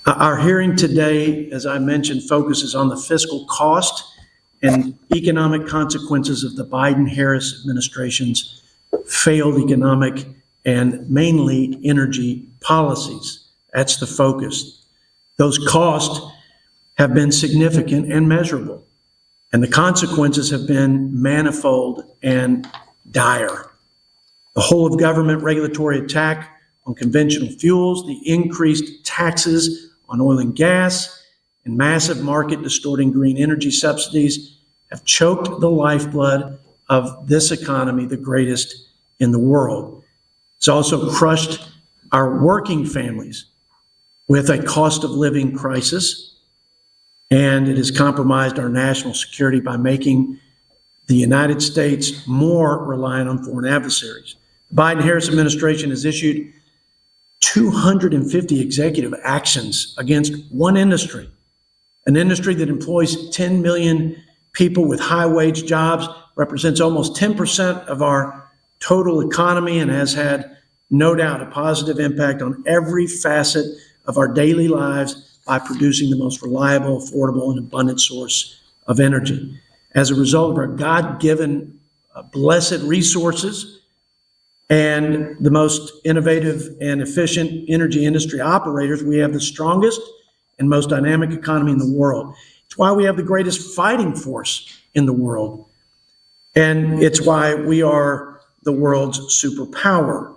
Our hearing today, as I mentioned, focuses on the fiscal cost and economic consequences of the Biden-Harris administration's failed economic and mainly energy policies. That's the focus. Those costs have been significant and measurable, and the consequences have been manifold and dire. The whole of government regulatory attack on conventional fuels, the increased taxes on oil and gas, and massive market distorting green energy subsidies have choked the lifeblood of this economy, the greatest in the world. It's also crushed our working families with a cost of living crisis, and it has compromised our national security by making the United States more reliant on foreign adversaries. The Biden-Harris administration has issued 250 executive actions against one industry, an industry that employs 10 million people with high-wage jobs, represents almost 10% of our total economy, and has had, no doubt, a positive impact on every facet of our daily lives by producing the most reliable, affordable, and abundant source of energy. As a result of our God-given blessed resources and the most innovative and efficient energy industry operators, we have the strongest and most dynamic economy in the world. It's why we have the greatest fighting force in the world. And it's why we are the world's superpower.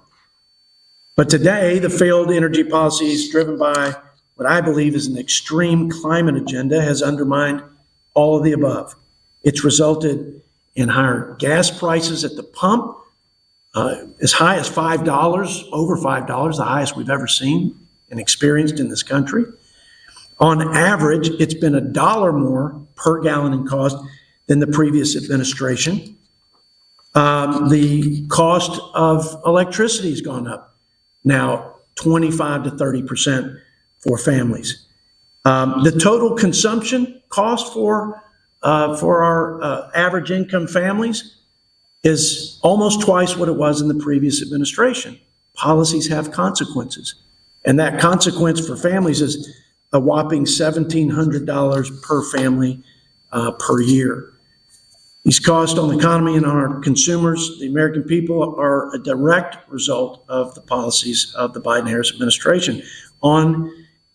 But today, the failed energy policies driven by what I believe is an extreme climate agenda has undermined all of the above. It's resulted in higher gas prices at the pump, as high as $5, over $5, the highest we've ever seen and experienced in this country. On average, it's been $1 more per gallon in cost than the previous administration. The cost of electricity has gone up now 25 to 30% for families. The total consumption cost for our average income families is almost twice what it was in the previous administration. Policies have consequences, and that consequence for families is a whopping $1,700 per family per year. These costs on the economy and on our consumers, the American people, are a direct result of the policies of the Biden-Harris administration. On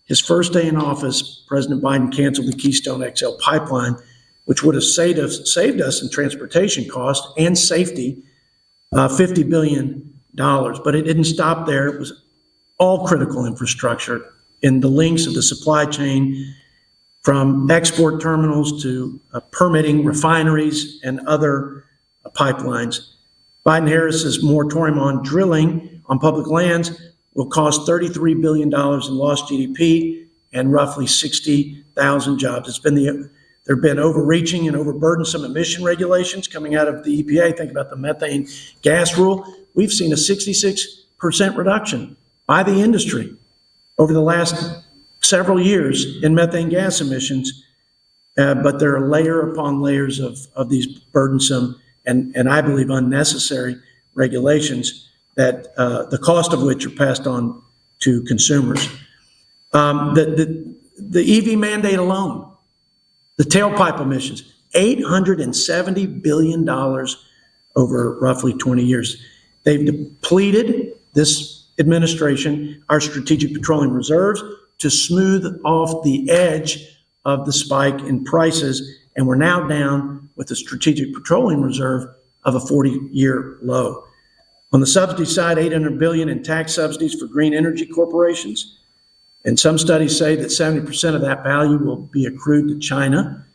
his first day in office, President Biden canceled the Keystone XL pipeline, which would have saved us in transportation costs and safety, $50 billion. But it didn't stop there. It was all critical infrastructure in the links of the supply chain, from export terminals to permitting refineries and other pipelines. Biden-Harris's moratorium on drilling on public lands will cost $33 billion in lost GDP and roughly 60,000 jobs. There have been overreaching and overburdensome emission regulations coming out of the EPA. Think about the methane gas rule. We've seen a 66% reduction by the industry over the last several years in methane gas emissions, but there are layer upon layers of these burdensome and I believe unnecessary regulations that the cost of which are passed on to consumers. The EV mandate alone, the tailpipe emissions, $870 billion over roughly 20 years. They've depleted, this administration, our strategic petroleum reserves to smooth off the edge of the spike in prices, and we're now down with a strategic petroleum reserve of a 40-year low. On the subsidy side, $800 billion in tax subsidies for green energy corporations. And some studies say that 70% of that value will be accrued to China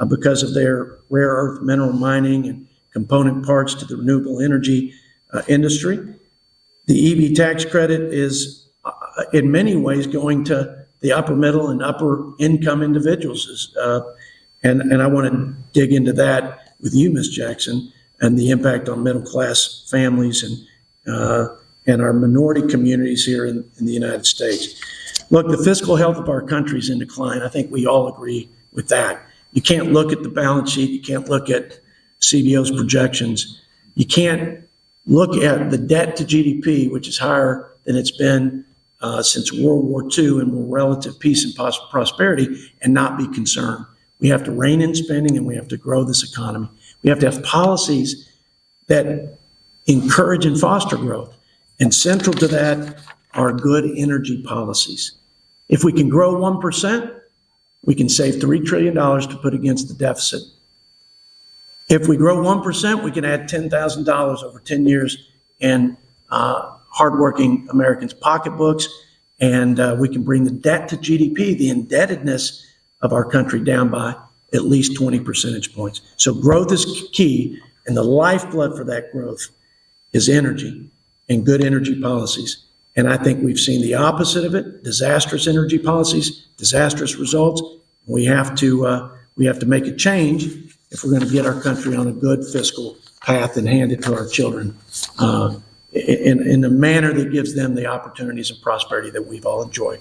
because of their rare earth mineral mining and component parts to the renewable energy industry. The EV tax credit is in many ways going to the upper middle and upper income individuals. And I want to dig into that with you, Ms. Jackson, and the impact on middle class families and our minority communities here in the United States. Look, the fiscal health of our country is in decline. I think we all agree with that. You can't look at the balance sheet. You can't look at CBO's projections. You can't look at the debt to GDP, which is higher than it's been since World War II and more relative peace and prosperity and not be concerned. We have to rein in spending and we have to grow this economy. We have to have policies that encourage and foster growth. And central to that are good energy policies. If we can grow 1%, we can save $3 trillion to put against the deficit. If we grow 1%, we can add $10,000 over 10 years in hardworking Americans' pocketbooks, and we can bring the debt to GDP, the indebtedness of our country, down by at least 20 percentage points. So growth is key, and the lifeblood for that growth is energy and good energy policies. And I think we've seen the opposite of it: disastrous energy policies, disastrous results. We have to make a change if we're going to get our country on a good fiscal path and hand it to our children in a manner that gives them the opportunities and prosperity that we've all enjoyed.